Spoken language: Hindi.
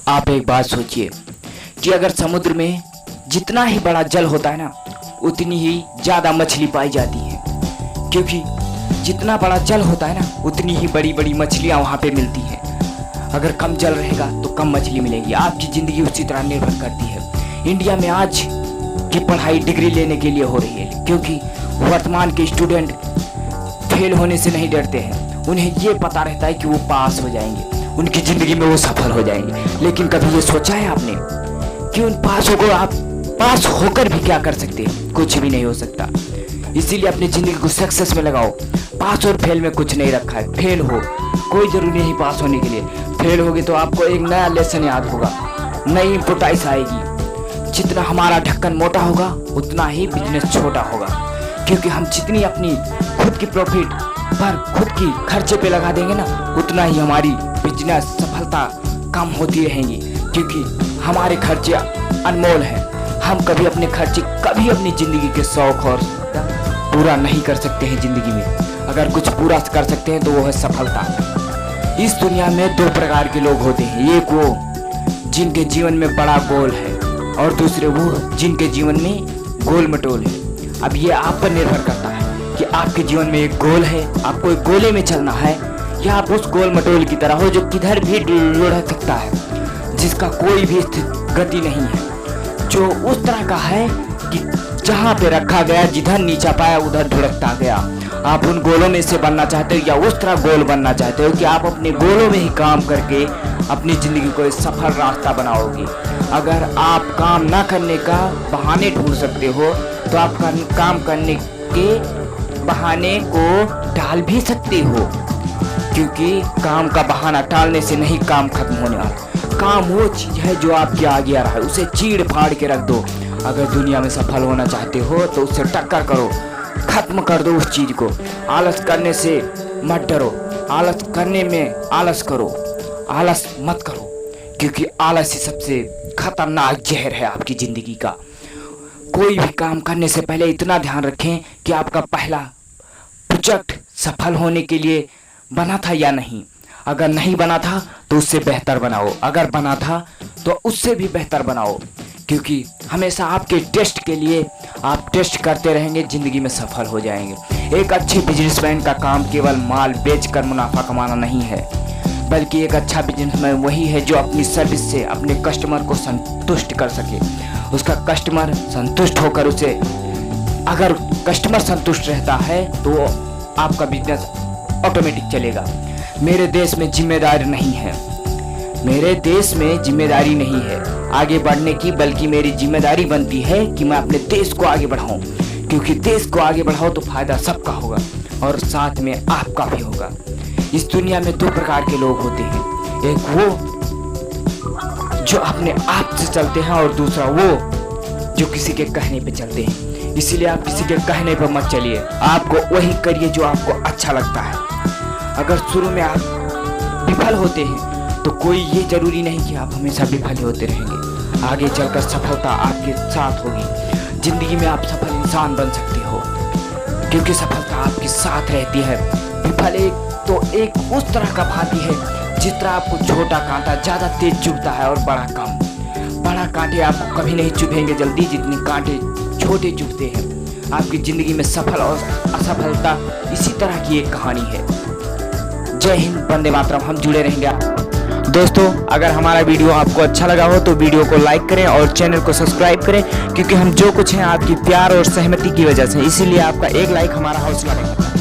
आप एक बात सोचिए कि अगर समुद्र में जितना ही बड़ा जल होता है ना, उतनी ही ज़्यादा मछली पाई जाती है, क्योंकि जितना बड़ा जल होता है ना, उतनी ही बड़ी बड़ी मछलियाँ वहाँ पे मिलती हैं। अगर कम जल रहेगा तो कम मछली मिलेगी। आपकी ज़िंदगी उसी तरह निर्भर करती है। इंडिया में आज की पढ़ाई डिग्री लेने के लिए हो रही है, क्योंकि वर्तमान के स्टूडेंट फेल होने से नहीं डरते हैं। उन्हें ये पता रहता है कि वो पास हो जाएंगे, उनकी ज़िंदगी में वो सफल हो जाएंगे। लेकिन कभी ये सोचा है आपने कि उन पासों को आप पास होकर भी क्या कर सकते हैं? कुछ भी नहीं हो सकता। इसीलिए अपनी ज़िंदगी को सक्सेस में लगाओ। पास और फेल में कुछ नहीं रखा है। फेल हो, कोई ज़रूरी नहीं पास होने के लिए। फेल होगे तो आपको एक नया लेसन याद होगा, नई इम्पोर्टेंस आएगी। जितना हमारा ढक्कन मोटा होगा उतना ही बिजनेस छोटा होगा, क्योंकि हम जितनी अपनी खुद की प्रॉफिट पर खुद की खर्चे पे लगा देंगे ना, उतना ही हमारी बिजनेस सफलता कम होती रहेंगी, क्योंकि हमारे खर्चे अनमोल हैं। हम कभी अपने खर्चे कभी अपनी ज़िंदगी के शौक और पूरा नहीं कर सकते हैं। ज़िंदगी में अगर कुछ पूरा कर सकते हैं तो वो है सफलता। इस दुनिया में दो प्रकार के लोग होते हैं, एक वो जिनके जीवन में बड़ा गोल है और दूसरे वो जिनके जीवन में गोल मटोल है। अब ये आप पर निर्भर करता है कि आपके जीवन में एक गोल है, आपको एक गोले में चलना है, या आप उस गोल मटोल की तरह हो जो किधर भी लुढ़क सकता है, जिसका कोई भी गति नहीं है, जो उस तरह का है कि जहाँ पे रखा गया, जिधर नीचा पाया उधर धुड़कता गया। आप उन गोलों में से बनना चाहते हो या उस तरह गोल बनना चाहते हो कि आप अपने गोलों में ही काम करके अपनी ज़िंदगी को एक सफल रास्ता बनाओगे। अगर आप काम ना करने का बहाने ढूंढ सकते हो तो आप काम करने के बहाने को टाल भी सकते हो, क्योंकि काम का बहाना टालने से नहीं काम खत्म होने वाला। काम वो चीज़ है जो आपके आगे आ रहा है, उसे चीड़ फाड़ के रख दो। अगर दुनिया में सफल होना चाहते हो तो उससे टक्कर करो, खत्म कर दो उस चीज़ को। आलस करने से मत डरो, आलस करने में आलस करो, आलस मत करो, क्योंकि आलस ही सबसे खतरनाक जहर है आपकी ज़िंदगी का। कोई भी काम करने से पहले इतना ध्यान रखें कि आपका पहला प्रोजेक्ट सफल होने के लिए बना था या नहीं। अगर नहीं बना था तो उससे बेहतर बनाओ, अगर बना था तो उससे भी बेहतर बनाओ, क्योंकि हमेशा आपके टेस्ट के लिए आप टेस्ट करते रहेंगे, ज़िंदगी में सफल हो जाएंगे। एक अच्छे बिजनेसमैन का काम केवल माल बेचकर मुनाफा कमाना नहीं है, बल्कि एक अच्छा बिजनेसमैन वही है जो अपनी सर्विस से अपने कस्टमर को संतुष्ट कर सके। उसका कस्टमर संतुष्ट होकर उसे, अगर कस्टमर संतुष्ट रहता है तो आपका बिजनेस ऑटोमेटिक चलेगा। मेरे देश में जिम्मेदारी नहीं है, मेरे देश में जिम्मेदारी नहीं है आगे बढ़ने की, बल्कि मेरी जिम्मेदारी बनती है कि मैं अपने देश को आगे बढ़ाऊं, क्योंकि देश को आगे बढ़ाओ तो फायदा सबका होगा और साथ में आपका भी होगा। इस दुनिया में दो प्रकार के लोग होते हैं, एक वो जो अपने आप से चलते हैं और दूसरा वो जो किसी के कहने पे चलते हैं। इसीलिए आप किसी के कहने पर मत चलिए, आपको वही करिए जो आपको अच्छा लगता है। अगर शुरू में आप विफल होते हैं तो कोई ये जरूरी नहीं कि आप हमेशा विफल होते रहेंगे। आगे चलकर सफलता आपके साथ होगी। ज़िंदगी में आप सफल इंसान बन सकते हो, क्योंकि सफलता आपके साथ रहती है। विफल एक उस तरह का भांति है जिस तरह आपको छोटा कांटा ज़्यादा तेज चुभता है और बड़ा कम। बड़ा कांटे आपको कभी नहीं चुभेंगे जल्दी जितनी कांटे छोटे चुभते हैं। आपकी ज़िंदगी में सफल और असफलता इसी तरह की एक कहानी है। जय हिंद, वंदे मातरम। हम जुड़े रहेंगे। दोस्तों, अगर हमारा वीडियो आपको अच्छा लगा हो तो वीडियो को लाइक करें और चैनल को सब्सक्राइब करें, क्योंकि हम जो कुछ हैं आपकी प्यार और सहमति की वजह से, इसीलिए आपका एक लाइक हमारा हौसला बढ़ाता है।